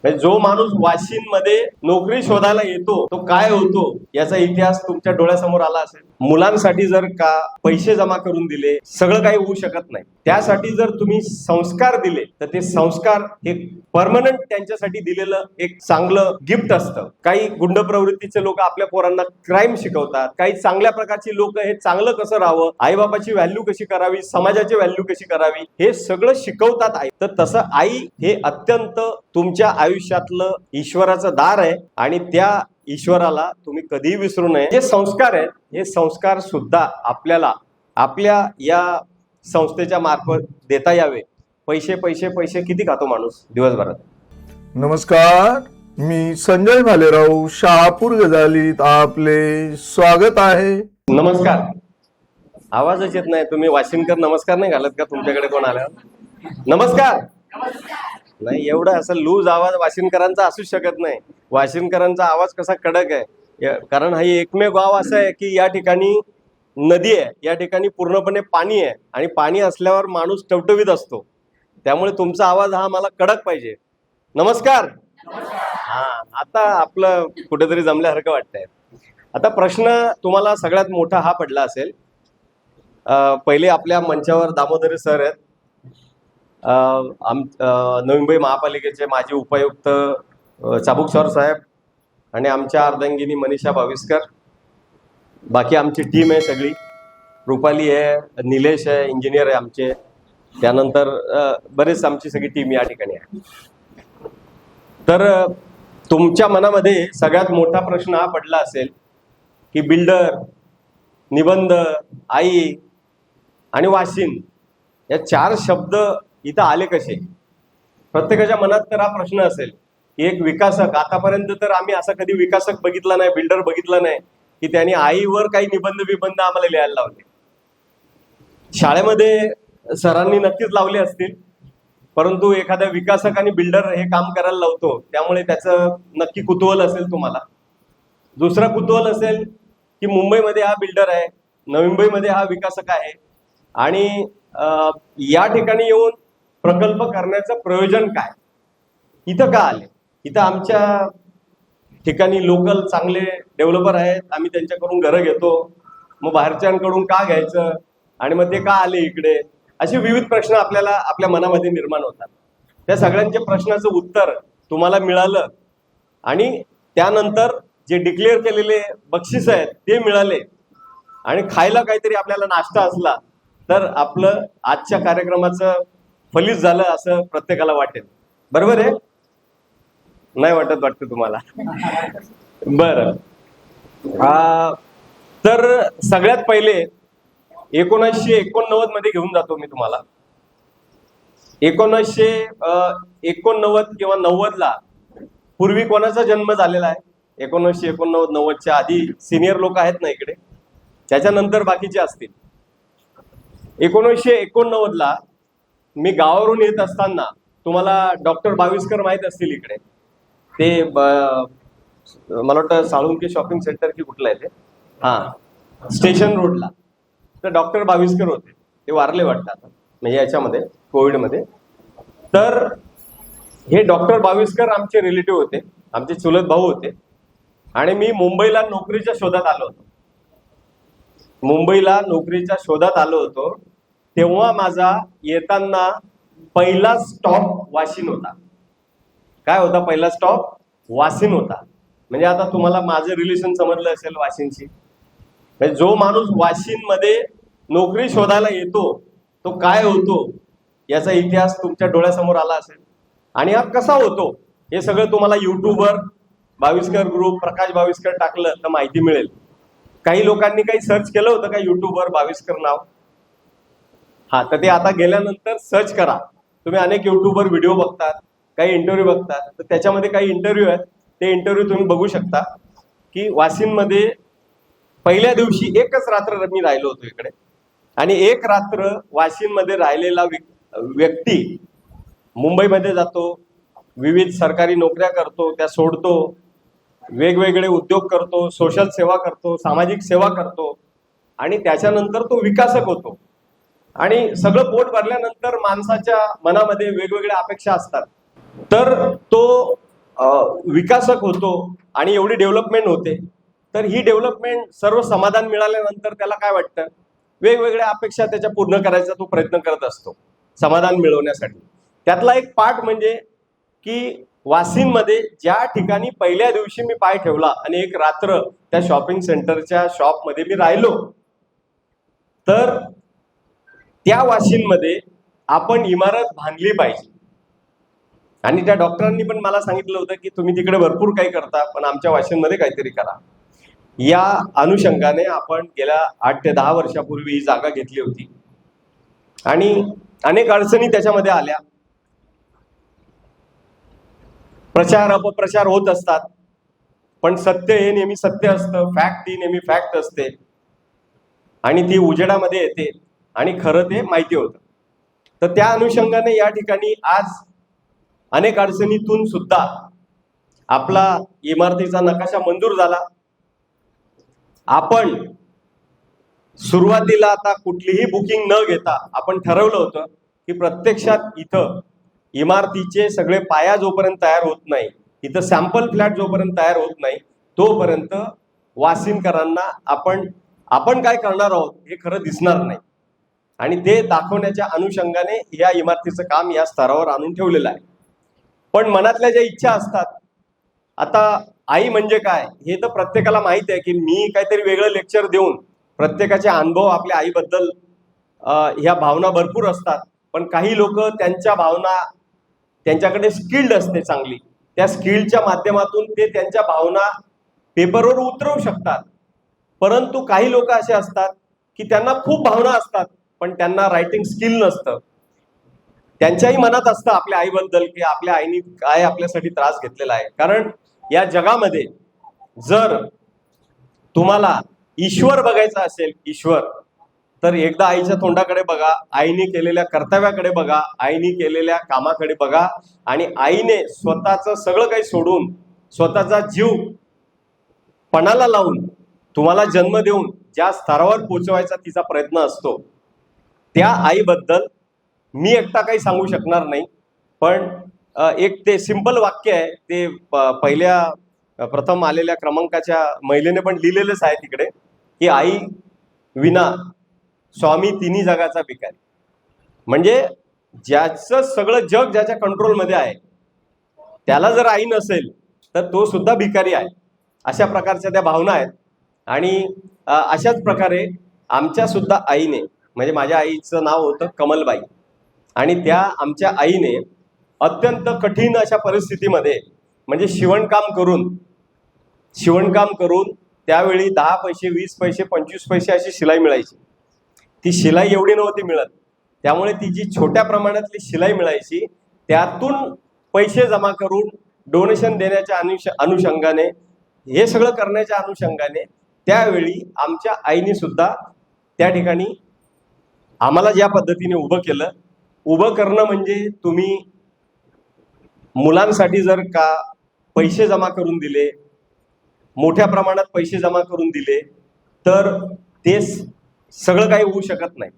जो माणूस वाशिम मध्ये नोकरी शोधायला येतो तो काय होतो याचा इतिहास तुमच्या डोळ्यासमोर आला असेल. मुलांसाठी जर का पैसे जमा करून दिले सगळं काही होऊ शकत नाही. त्यासाठी जर तुम्ही संस्कार दिले तर ते संस्कार हे परमनंट त्यांच्यासाठी दिलेलं एक चांगलं गिफ्ट असतं. काही गुंड प्रवृत्तीचे लोक आपल्या पोरांना क्राईम शिकवतात, काही चांगल्या प्रकारची लोक हे चांगलं कसं राहावं, आईबापाची व्हॅल्यू कशी करावी, समाजाची व्हॅल्यू कशी करावी हे सगळं शिकवतात आई. तर तसं आई हे अत्यंत तुमच्या आयुष्यातलं ईश्वराचं दार आहे आणि त्या ईश्वराला तुम्ही कधीही विसरू नये. जे संस्कार आहेत हे संस्कार सुद्धा आपल्याला आपल्या या संस्थेच्या मार्फत देता यावे. पैसे पैसे पैसे किती खातो माणूस दिवसभरात. नमस्कार, मी संजय भालेराव शहापूर गजालीत आपले स्वागत आहे. नमस्कार. आवाजच येत नाही. तुम्ही वाशिमकर नमस्कार नाही घालत का? तुमच्याकडे कोण आला? नमस्कार नाही, एवढा असं लूज आवाज वाशिमकरांचा असू शकत नाही. वाशिमकरांचा आवाज कसा कडक आहे, कारण हा एकमेव गाव असं आहे की या ठिकाणी नदी आहे, या ठिकाणी पूर्णपणे पाणी आहे आणि पाणी असल्यावर माणूस टवटवीत असतो. त्यामुळे तुमचा आवाज हा मला कडक पाहिजे. नमस्कार. हा, आता आपलं कुठेतरी जमल्यासारखं वाटतंय. आता प्रश्न तुम्हाला सगळ्यात मोठा हा पडला असेल. पहिले आपल्या मंचावर दामोदर सर आहेत, नवी मुंबई महापालिकेचे माजी उपायुक्त चाबुक सर साहेब आणि आमच्या अर्धांगिनी मनीषा भाविस्कर. बाकी आमची टीम आहे सगळी. रुपाली आहे, निलेश आहे, इंजिनियर आहे आमचे. त्यानंतर बरेच आमची सगळी टीम या ठिकाणी आहे. तर तुमच्या मनामध्ये सगळ्यात मोठा प्रश्न हा पडला असेल की बिल्डर, निबंध, आई आणि वाशिम या चार शब्द इथं आले कसे. प्रत्येकाच्या मनात तर हा प्रश्न असेल की एक विकासक, आतापर्यंत तर आम्ही असा कधी विकासक बघितला नाही, बिल्डर बघितला नाही की त्यांनी आईवर काही निबंध विबंध आम्हाला लिहायला लावले. शाळेमध्ये सरांनी नक्कीच लावले असतील, परंतु एखाद्या विकासक आणि बिल्डर हे काम करायला लावतो त्यामुळे त्याचं नक्की कुतूहल असेल तुम्हाला. दुसरा कुतूहल असेल की मुंबईमध्ये हा बिल्डर आहे, नवी मुंबईमध्ये हा विकासक आहे आणि या ठिकाणी येऊन प्रकल्प करण्याचं प्रयोजन काय, इथं का आले. इथं आमच्या ठिकाणी लोकल चांगले डेव्हलपर आहेत, आम्ही त्यांच्याकडून घरं घेतो, मग बाहेरच्यांकडून का घ्यायचं आणि मग ते का आले इकडे, असे विविध प्रश्न आपल्याला आपल्या मनामध्ये निर्माण होतात. त्या सगळ्यांच्या प्रश्नाचं उत्तर तुम्हाला मिळालं आणि त्यानंतर जे डिक्लेअर केलेले बक्षीस आहेत ते मिळाले आणि खायला काहीतरी आपल्याला नाश्ता असला तर आपलं आजच्या कार्यक्रमाचं फलित झालं असं प्रत्येकाला वाटेल. बरोबर आहे? नाही वाटत वाटतं तुम्हाला? बरं. तर सगळ्यात पहिले 1989 मध्ये घेऊन जातो मी तुम्हाला. 1989 किंवा 90ला पूर्वी कोणाचा जन्म झालेला आहे? 1989 90च्या आधी सिनियर लोक आहेत ना इकडे, त्याच्यानंतर बाकीचे असतील. 1989ला मी गावावरून येत असताना, तुम्हाला डॉक्टर बाविस्कर माहित असतील इकडे, ते मला वाटतं साळुंके शॉपिंग सेंटर की कुठलं आहे ते, हा स्टेशन रोडला, तर डॉक्टर बाविस्कर होते. ते वारले वाटतं आता, म्हणजे याच्यामध्ये कोविडमध्ये. तर हे डॉक्टर बाविस्कर आमचे रिलेटिव्ह होते, आमचे चुलत भाऊ होते आणि मी मुंबईला नोकरीच्या शोधात आलो होतो. मुंबईला नोकरीच्या शोधात आलो होतो तेव्हा माझा येताना पहिला स्टॉप वाशिम होता. काय होता पहिला स्टॉप? वाशिम होता. म्हणजे आता तुम्हाला माझं रिलेशन समजलं असेल वाशिमशी. म्हणजे जो माणूस वाशिम मध्ये नोकरी शोधायला येतो तो काय होतो याचा इतिहास तुमच्या डोळ्यासमोर आला असेल. आणि हा कसा होतो हे सगळं तुम्हाला युट्यूबवर बाविस्कर ग्रुप, प्रकाश बाविस्कर टाकलं तर माहिती मिळेल. काही लोकांनी काही सर्च केलं होतं का युट्यूबवर बाविस्कर नाव? हा, तर ते आता गेल्यानंतर सर्च करा. तुम्ही अनेक युट्यूबवर व्हिडिओ बघतात, काही इंटरव्ह्यू बघतात, तर त्याच्यामध्ये काही इंटरव्ह्यू आहेत, ते इंटरव्ह्यू तुम्ही बघू शकता की वाशिम मध्ये पहिल्या दिवशी एकच रात्र मी राहिलो होतो इकडे आणि एक रात्र वाशिम मध्ये राहिलेला व्यक्ती मुंबईमध्ये जातो, विविध सरकारी नोकऱ्या करतो, त्या सोडतो, वेगवेगळे उद्योग करतो, सोशल सेवा करतो, सामाजिक सेवा करतो आणि त्याच्यानंतर तो विकासक होतो. आणि सगळं पोट भरल्यानंतर माणसाच्या मनामध्ये वेगवेगळ्या अपेक्षा असतात. तर तो विकासक होतो आणि एवढी डेव्हलपमेंट होते, तर ही डेव्हलपमेंट सर्व समाधान मिळाल्यानंतर त्याला काय वाटतं, वेगवेगळ्या अपेक्षा त्याच्या पूर्ण करायचा तो प्रयत्न करत असतो समाधान मिळवण्यासाठी. त्यातला एक पार्ट म्हणजे की वाशिममध्ये ज्या ठिकाणी पहिल्या दिवशी मी पाय ठेवला आणि एक रात्र त्या शॉपिंग सेंटरच्या शॉपमध्ये मी राहिलो, तर त्या वाशिममध्ये आपण इमारत बांधली पाहिजे. आणि त्या डॉक्टरांनी पण मला सांगितलं होतं की तुम्ही तिकडे भरपूर काही करता, पण आमच्या वाशिममध्ये काहीतरी करा. या अनुषंगाने आपण गेल्या 8 ते 10 वर्षापूर्वी ही जागा घेतली होती आणि अनेक अडचणी त्याच्यामध्ये आल्या. प्रचार अपप्रचार होत असतात, पण सत्य हे नेहमी सत्य असतं, फॅक्ट ही नेहमी फॅक्ट असते आणि ती उजेडामध्ये येते आणि खरं ते माहिती होतं. तर त्या अनुषंगाने या ठिकाणी आज अनेक अडचणीतून सुद्धा आपला इमारतीचा नकाशा मंजूर झाला. आपण सुरुवातीला आता कुठलीही बुकिंग न घेता आपण ठरवलं होतं की प्रत्यक्षात इथं इमारतीचे सगळे पाया जोपर्यंत तयार होत नाही, इथं सॅम्पल फ्लॅट जोपर्यंत तयार होत नाही, तोपर्यंत वाशिमकरांना आपण काय करणार आहोत हे खरं दिसणार नाही. आणि ते दाखवण्याच्या अनुषंगाने या इमारतीचं काम या स्तरावर आणून ठेवलेलं आहे. पण मनातल्या ज्या इच्छा असतात, आता आई म्हणजे काय हे तर प्रत्येकाला माहित आहे की मी काहीतरी वेगळं लेक्चर देऊन प्रत्येकाचे अनुभव आपल्या आईबद्दल ह्या भावना भरपूर असतात, पण काही लोक त्यांच्या भावना त्यांच्याकडे स्किल्ड असते चांगली, त्या स्किलच्या माध्यमातून ते त्यांच्या भावना पेपरवर उतरवू शकतात. परंतु काही लोक असे असतात की त्यांना खूप भावना असतात पण त्यांना रायटिंग स्किल नसतं. त्यांच्याही मनात असतं आपल्या आईबद्दल की आपल्या आईने काय आपल्यासाठी त्रास घेतलेला आहे. कारण या जगामध्ये जर तुम्हाला ईश्वर बघायचा असेल, ईश्वर, तर एकदा आईच्या तोंडाकडे बघा, आईने केलेल्या कर्तव्याकडे बघा, आईने केलेल्या कामाकडे बघा. आणि आईने स्वतःचं सगळं काही सोडून, स्वतःचा जीव पणाला लावून तुम्हाला जन्म देऊन ज्या स्तरावर पोहोचवायचा तिचा प्रयत्न असतो, त्या आईबद्दल मी एकटा काही सांगू शकणार नाही. पण एक ते सिंपल वाक्य आहे, ते पहिल्या प्रथम आलेल्या क्रमांकाच्या महिलेने पण लिहिलेलंच आहे तिकडे, की आई विना स्वामी तिन्ही जगाचा भिकारी. म्हणजे ज्याचं सगळं जग ज्याच्या कंट्रोलमध्ये आहे, त्याला जर आई नसेल तर तो सुद्धा भिकारी आहे. अशा प्रकारच्या त्या भावना आहेत. आणि अशाच प्रकारे आमच्या सुद्धा आईने, म्हणजे माझ्या आईचं नाव होतं कमलबाई, आणि त्या आमच्या आईने अत्यंत कठीण अशा परिस्थितीमध्ये, म्हणजे शिवणकाम करून त्यावेळी 10 पैसे, 20 पैसे, 25 पैसे अशी शिलाई मिळायची. ती शिलाई एवढी नव्हती मिळत, त्यामुळे ती जी छोट्या प्रमाणातली शिलाई मिळायची त्यातून पैसे जमा करून डोनेशन देण्याच्या अनुषंगाने, हे सगळं करण्याच्या अनुषंगाने त्यावेळी आमच्या आईने सुद्धा त्या ठिकाणी आम्हाला ज्या पद्धतीने उभं करणं म्हणजे तुम्ही मुलांसाठी जर का पैसे जमा करून दिले, मोठ्या प्रमाणात पैसे जमा करून दिले, तर ते सगळं काही होऊ शकत नाही.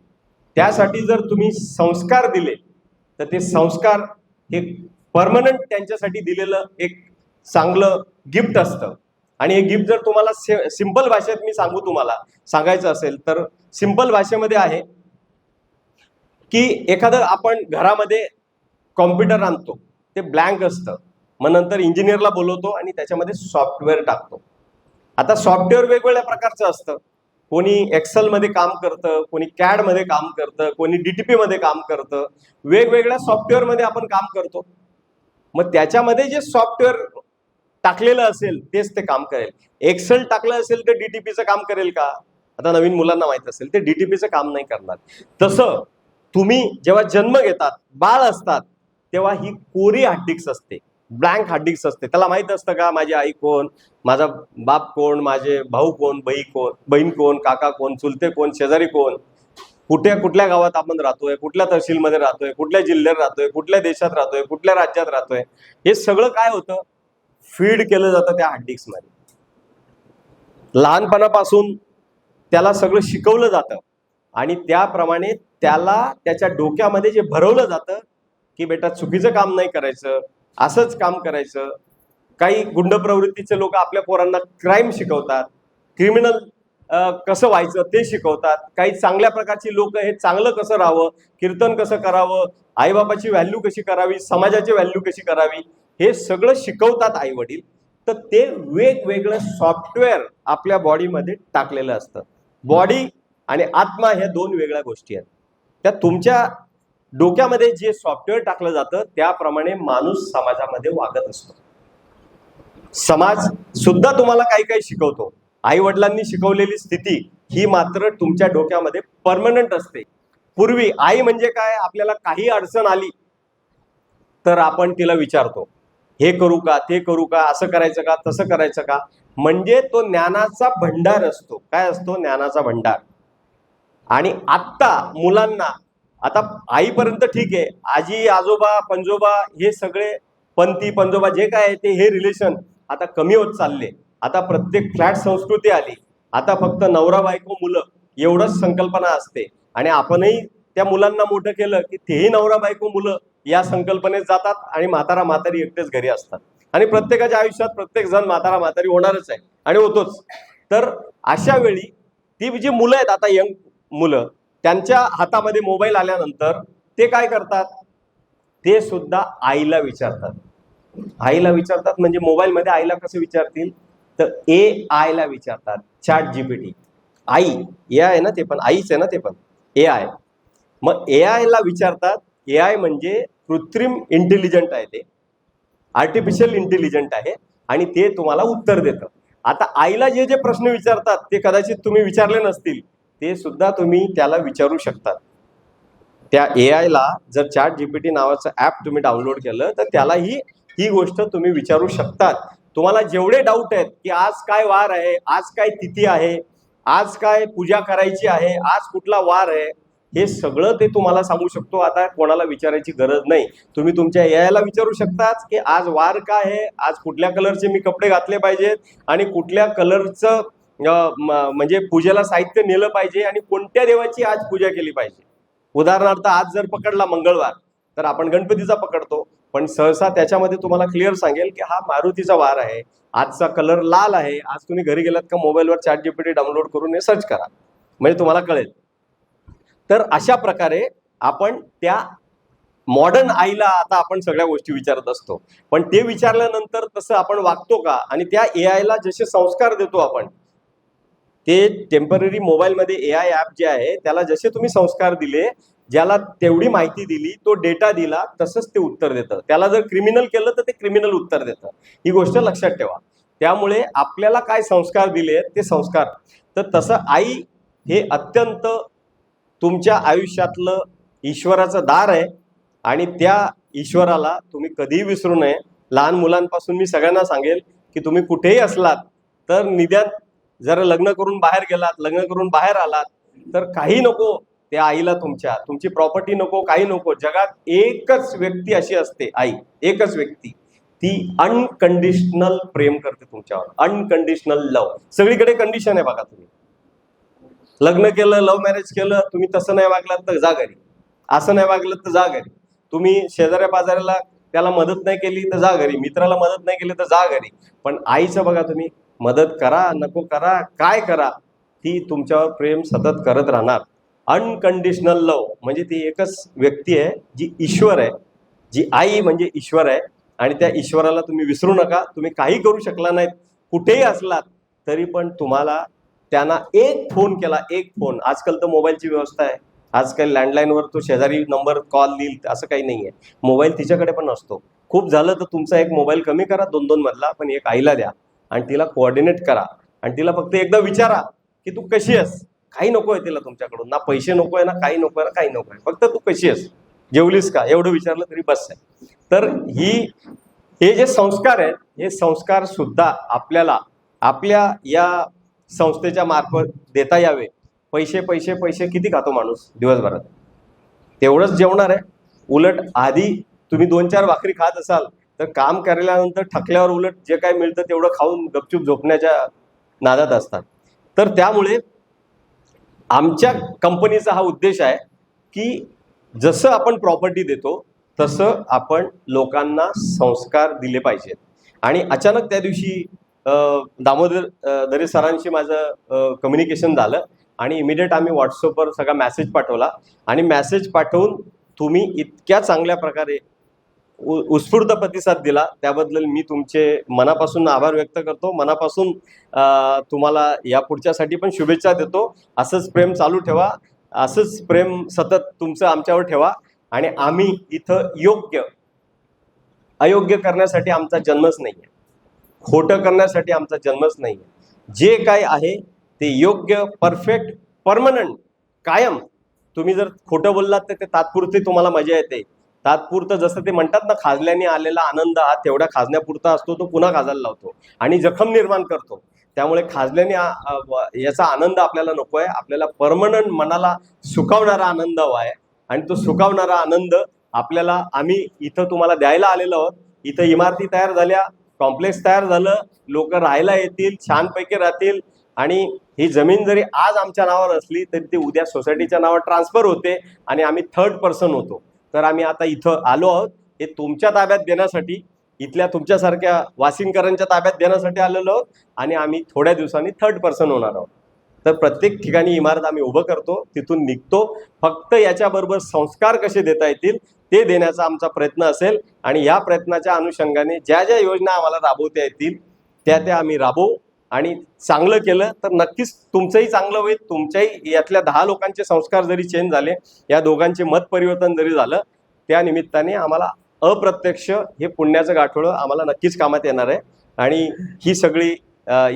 त्यासाठी जर तुम्ही संस्कार दिले तर ते संस्कार हे परमनंट त्यांच्यासाठी दिलेलं एक चांगलं गिफ्ट असतं. आणि हे गिफ्ट जर तुम्हाला सिंपल भाषेत मी सांगायचं असेल तर सिंपल भाषेमध्ये आहे की एखादं आपण घरामध्ये कॉम्प्युटर आणतो, ते ब्लँक असतं, मग नंतर इंजिनियरला बोलवतो आणि त्याच्यामध्ये सॉफ्टवेअर टाकतो. आता सॉफ्टवेअर वेगवेगळ्या प्रकारचं असतं, कोणी एक्सेलमध्ये काम करतं, कोणी कॅडमध्ये काम करतं, कोणी DTP मध्ये काम करतं, वेगवेगळ्या सॉफ्टवेअरमध्ये आपण काम करतो. मग त्याच्यामध्ये जे सॉफ्टवेअर टाकलेलं असेल तेच ते काम करेल. एक्सेल टाकलं असेल तर DTPचं काम करेल का? आता नवीन मुलांना माहित असेल, ते DTPचं काम नाही करणार. तसं तुम्ही जेव्हा जन्म घेतात, बाळ असतात, तेव्हा ही कोरी हार्ड डिस्क असते, ब्लँक हार्ड डिस्क असते. त्याला माहित असतं का माझी आई कोण, माझा बाप कोण, माझे भाऊ कोण, बहीण कोण, काका कोण, चुलते कोण, शेजारी कोण, कुठल्या गावात आपण राहतोय, कुठल्या तहसीलमध्ये राहतोय, कुठल्या जिल्ह्यात राहतोय, कुठल्या देशात राहतोय, कुठल्या राज्यात राहतोय, हे सगळं काय होतं, फीड केलं जातं त्या हार्ड डिस्क मध्ये. लहानपणापासून त्याला सगळं शिकवलं जातं आणि त्याप्रमाणे त्याला त्याच्या डोक्यामध्ये जे भरवलं जातं की बेटा चुकीचं काम नाही करायचं, असंच काम करायचं, काही गुंड प्रवृत्तीचे लोक आपल्या पोरांना क्राईम शिकवतात, क्रिमिनल कसं व्हायचं ते शिकवतात. काही चांगल्या प्रकारची लोक हे चांगलं कसं राहावं, कीर्तन कसं करावं, आईबापाची व्हॅल्यू कशी करावी, समाजाची व्हॅल्यू कशी करावी, हे सगळं शिकवतात आई वडील. तर ते वेगवेगळं सॉफ्टवेअर आपल्या बॉडीमध्ये टाकलेलं असतं. बॉडी आणि आत्मा ह्या दोन वेगळ्या गोष्टी आहेत. त्या तुमच्या डोक्यामध्ये जे सॉफ्टवेअर टाकलं जातं त्याप्रमाणे माणूस समाजामध्ये वागत असतो. समाज सुद्धा तुम्हाला काही काही शिकवतो. आई वडिलांनी शिकवलेली स्थिती ही मात्र तुमच्या डोक्यामध्ये परमनंट असते. पूर्वी आई म्हणजे काय, आपल्याला काही अडचण आली तर आपण तिला विचारतो, हे करू का, ते करू का, असं करायचं का, तसं करायचं का. म्हणजे तो ज्ञानाचा भंडार असतो. काय असतो? ज्ञानाचा भंडार. आणि आत्ता मुलांना, आता आईपर्यंत ठीक आहे, आजी आजोबा पंजोबा हे सगळे पंथी पंजोबा जे काय आहे ते हे रिलेशन आता कमी होत चालले. आता प्रत्येक फ्लॅट संस्कृती आली. आता फक्त नवरा बायको मुलं एवढंच संकल्पना असते. आणि आपणही त्या मुलांना मोठं केलं की तेही नवरा बायको मुलं या संकल्पनेत जातात आणि म्हातारा म्हातारी एकटेच घरी असतात. आणि प्रत्येकाच्या आयुष्यात प्रत्येक जण म्हातारा म्हातारी होणारच आहे आणि होतोच. तर अशा वेळी ती जी मुलं आहेत, आता यंग मुलं, त्यांच्या हातामध्ये मोबाईल आल्यानंतर ते काय करतात, ते सुद्धा आईला विचारतात. आईला विचारतात म्हणजे मोबाईलमध्ये आईला कसं विचारतील, तर AI ला विचारतात. ChatGPT आई AI आहे ना, ते पण आईच आहे ना, ते पण AI. मग AI ला विचारतात. AI म्हणजे कृत्रिम इंटेलिजंट आहे, ते आर्टिफिशियल इंटेलिजंट आहे आणि ते तुम्हाला उत्तर देतं. आता आईला जे जे प्रश्न विचारतात ते कदाचित तुम्ही विचारले नसतील, ते सुद्धा तुम्ही त्याला विचारू शकतात. त्या AI ला जर ChatGPT नावाचं ऍप तुम्ही डाउनलोड केलं तर त्यालाही ही गोष्ट तुम्ही विचारू शकतात. तुम्हाला जेवढे डाऊट आहेत की आज काय वार आहे, आज काय तिथी आहे, आज काय पूजा करायची आहे, आज कुठला वार आहे, हे सगळं ते तुम्हाला सांगू शकतो. आता कोणाला विचारायची गरज नाही. तुम्ही तुमच्या AI ला विचारू शकतात की आज वार काय आहे, आज कुठल्या कलरचे मी कपडे घातले पाहिजेत आणि कुठल्या कलरचं म्हणजे पूजेला साहित्य नेलं पाहिजे आणि कोणत्या देवाची आज पूजा केली पाहिजे. उदाहरणार्थ आज जर पकडला मंगळवार तर आपण गणपतीचा पकडतो, पण सहसा त्याच्यामध्ये तुम्हाला क्लिअर सांगेल की हा मारुतीचा वार आहे, आजचा कलर लाल आहे. आज तुम्ही घरी गेलात का मोबाईलवर ChatGPT डाउनलोड करून हे सर्च करा, म्हणजे तुम्हाला कळेल. तर अशा प्रकारे आपण त्या मॉडर्न आईला आता आपण सगळ्या गोष्टी विचारत असतो. पण ते विचारल्यानंतर तसं आपण वागतो का, आणि त्या AI ला जसे संस्कार देतो आपण, ते टेम्पररी मोबाईलमध्ये AI ॲप जे आहे त्याला जसे तुम्ही संस्कार दिले, ज्याला तेवढी माहिती दिली, तो डेटा दिला, तसंच ते उत्तर देतं. त्याला जर क्रिमिनल केलं तर ते क्रिमिनल उत्तर देतं. ही गोष्ट लक्षात ठेवा. त्यामुळे आपल्याला काय संस्कार दिले ते संस्कार, तर तसं आई हे अत्यंत तुमच्या आयुष्यातलं ईश्वराचं दार आहे आणि त्या ईश्वराला तुम्ही कधीही विसरू नये. लहान मुलांपासून मी सगळ्यांना सांगेल की तुम्ही कुठेही असलात तर निदान जर लग्न करून बाहेर गेलात, लग्न करून बाहेर आलात तर काही नको त्या आईला, तुमची प्रॉपर्टी नको, काही नको. जगात एकच व्यक्ती अशी असते, आई, एकच व्यक्ती, ती अनकंडिशनल प्रेम करते तुमच्यावर, अनकंडिशनल लव्ह. सगळीकडे कंडिशन आहे बघा. तुम्ही लग्न केलं, लव्ह मॅरेज केलं, तुम्ही तसं नाही वागलात तर जा घरी, असं नाही वागलं तर जा घरी, तुम्ही शेजाऱ्या पाजाऱ्याला त्याला मदत नाही केली तर जा घरी, मित्राला मदत नाही केली तर जा घरी. पण आईचं बघा, तुम्ही मदत करा नको करा काय करा, ती तुमच्यावर प्रेम सतत करत राहणार. अनकंडिशनल लव्ह म्हणजे ती एकच व्यक्ती आहे जी ईश्वर आहे, जी आई म्हणजे ईश्वर आहे. आणि त्या ईश्वराला तुम्ही विसरू नका. तुम्ही काही करू शकला नाहीत, कुठेही असलात तरी पण तुम्हाला त्यांना एक फोन केला, एक फोन, आजकाल तर मोबाईलची व्यवस्था आहे, आजकाल लँडलाईनवर तो शेजारी नंबर कॉल देईल असं काही नाही आहे. मोबाईल तिच्याकडे पण असतो. खूप झालं तर तुमचा एक मोबाईल कमी करा 2-2 मधला, पण एक आईला द्या आणि तिला कोऑर्डिनेट करा आणि तिला फक्त एकदा विचारा की तू कशी आहेस. काही नको आहे तिला तुमच्याकडून, ना पैसे नको आहे, ना काही नको आहे, ना काही नको आहे, फक्त तू कशी आहेस, जेवलीस का, एवढं विचारलं तरी बस आहे. तर हे जे संस्कार आहेत, हे संस्कार सुद्धा आपल्याला आपल्या या संस्थेच्या मार्फत देता यावे. पैसे पैसे पैसे किती खातो माणूस दिवसभरात, तेवढंच जेवणार आहे. उलट आधी तुम्ही 2-4 भाकरी खात असाल तर काम केल्यानंतर थकल्यावर उलट जे काय मिळतं तेवढं खाऊन गपचूप झोपण्याच्या नादात असतात. तर त्यामुळे आमच्या कंपनीचा हा उद्देश आहे की जसं आपण प्रॉपर्टी देतो तसं आपण लोकांना संस्कार दिले पाहिजेत. आणि अचानक त्या दिवशी दामोदर दरे सरांशी माझं कम्युनिकेशन झालं आणि इमिडिएट आम्ही व्हॉट्सअपवर सगळा मेसेज पाठवला आणि मेसेज पाठवून तुम्ही इतक्या चांगल्या प्रकारे उत्स्फूर्त प्रतिसाद दिला त्याबद्दल मी तुमचे मनापासून आभार व्यक्त करतो. मनापासून तुम्हाला या पुढच्यासाठी पण शुभेच्छा देतो. असंच प्रेम चालू ठेवा, असंच प्रेम सतत तुमचं आमच्यावर ठेवा. आणि आम्ही इथं अयोग्य करण्यासाठी आमचा जन्मच नाही आहे, खोटं करण्यासाठी आमचा जन्मच नाही आहे. जे काय आहे ते योग्य, परफेक्ट, परमनंट, कायम. तुम्ही जर खोटं बोललात तर ते तात्पुरते तुम्हाला मजा येते, तात्पुरतं. जसं ते म्हणतात ना, खाजल्याने आलेला आनंद हा तेवढ्या खाजण्यापुरता असतो, तो पुन्हा खाजायला लावतो आणि जखम निर्माण करतो. त्यामुळे खाजल्याने याचा आनंद आपल्याला नको आहे. आपल्याला परमनंट मनाला सुखावणारा आनंद हवा आहे आणि तो सुखावणारा आनंद आपल्याला आम्ही इथं तुम्हाला द्यायला आलेलो आहोत. इथं इमारती तयार झाल्या, कॉम्प्लेक्स तयार झालं, लोक राहायला येतील, छानपैकी राहतील. आणि ही जमीन जरी आज आमच्या नावावर असली तरी ती उद्या सोसायटीच्या नावावर ट्रान्सफर होते आणि आम्ही थर्ड पर्सन होतो. तर आम्ही आता इथं आलो आहोत हे तुमच्या ताब्यात देण्यासाठी, इथल्या तुमच्यासारख्या वासिंकरांच्या ताब्यात देण्यासाठी आलेलो आहोत आणि आम्ही थोड्या दिवसांनी थर्ड पर्सन होणार आहोत. तर प्रत्येक ठिकाणी इमारत आम्ही उभं करतो, तिथून निघतो. फक्त याच्याबरोबर संस्कार कसे देता येतील ते देण्याचा आमचा प्रयत्न असेल आणि या प्रयत्नाच्या अनुषंगाने ज्या ज्या योजना आम्हाला राबवता येतील त्या आम्ही राबवू. आणि चांगलं केलं तर नक्कीच तुमचंही चांगलं होईल. तुमच्याही यातल्या 10 लोकांचे संस्कार जरी चेंज झाले, या दोघांचे मत परिवर्तन जरी झालं, त्या निमित्ताने आम्हाला अप्रत्यक्ष हे पुण्याचं गाठोडं आम्हाला नक्कीच कामात येणार आहे. आणि ही सगळी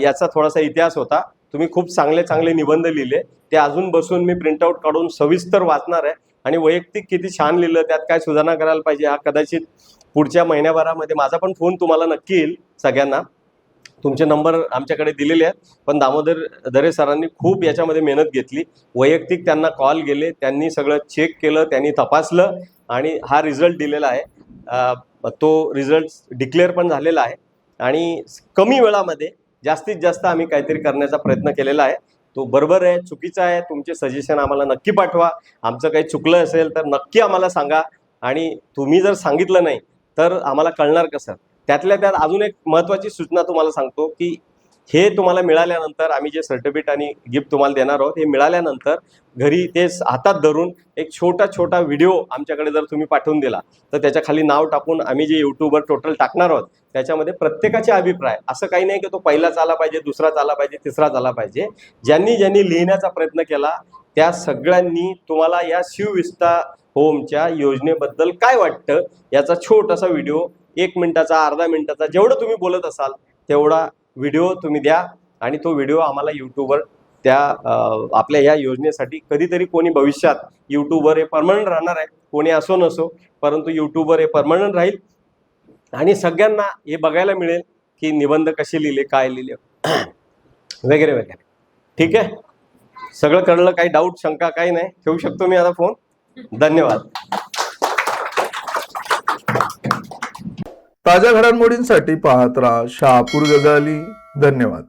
याचा थोडासा इतिहास होता. तुम्ही खूप चांगले चांगले निबंध लिहिले, ते अजून बसून मी प्रिंटआउट काढून सविस्तर वाचणार आहे आणि वैयक्तिक किती छान लिहिलं, त्यात काय सुधारणा करायला पाहिजे हा कदाचित पुढच्या महिन्याभरामध्ये माझा पण फोन तुम्हाला नक्की येईल. सगळ्यांना तुमचे नंबर आमच्याकडे दिलेले आहेत, पण दामोदर दरे सरांनी खूप याच्यामध्ये मेहनत घेतली. वैयक्तिक त्यांना कॉल गेले, त्यांनी सगळं चेक केलं, त्यांनी तपासलं आणि हा रिझल्ट दिलेला आहे. तो रिझल्ट डिक्लेअर पण झालेला आहे आणि कमी वेळामध्ये जास्तीत जास्त आम्ही काहीतरी करण्याचा प्रयत्न केलेला आहे. तो बरोबर आहे, चुकीचा आहे, तुमचे सजेशन आम्हाला नक्की पाठवा. आमचं काही चुकलं असेल तर नक्की आम्हाला सांगा आणि तुम्ही जर सांगितलं नाही तर आम्हाला कळणार कसं. त्यातल्या त्यात अजून एक महत्त्वाची सूचना तुम्हाला सांगतो की हे तुम्हाला मिळाल्यानंतर आम्ही जे सर्टिफिकेट आणि गिफ्ट तुम्हाला देणार आहोत, हे मिळाल्यानंतर घरी ते हातात धरून एक छोटा व्हिडिओ आमच्याकडे जर तुम्ही पाठवून दिला तर त्याच्या खाली नाव टाकून आम्ही जे यूट्यूबवर टोटल टाकणार आहोत त्याच्यामध्ये प्रत्येकाचे अभिप्राय, असं काही नाही की तो पहिलाच आला पाहिजे, दुसराच आला पाहिजे, तिसराच आला पाहिजे. ज्यांनी लिहिण्याचा प्रयत्न केला त्या सगळ्यांनी तुम्हाला या शिवविस्ता होमच्या योजनेबद्दल काय वाटतं याचा छोटासा व्हिडिओ, 1 मिनिटाचा, अर्धा मिनिटाचा, जेवढं तुम्ही बोलत असाल तेवढा व्हिडिओ तुम्ही द्या आणि तो व्हिडिओ आम्हाला यूट्यूबवर त्या आपल्या ह्या योजनेसाठी कधीतरी कोणी भविष्यात यूट्यूबवर हे परमनंट राहणार आहे, कोणी असो नसो, परंतु यूट्यूबवर हे परमनंट राहील आणि सगळ्यांना हे बघायला मिळेल की निबंध कसे लिहिले, काय लिहिले वगैरे वगैरे. ठीक आहे, सगळं कळलं, काही डाऊट शंका काही नाही. ठेवू शकतो मी आता फोन. धन्यवाद. ताज्या घडामोडींसाठी पाहत राहा शहापूर गजाली. धन्यवाद.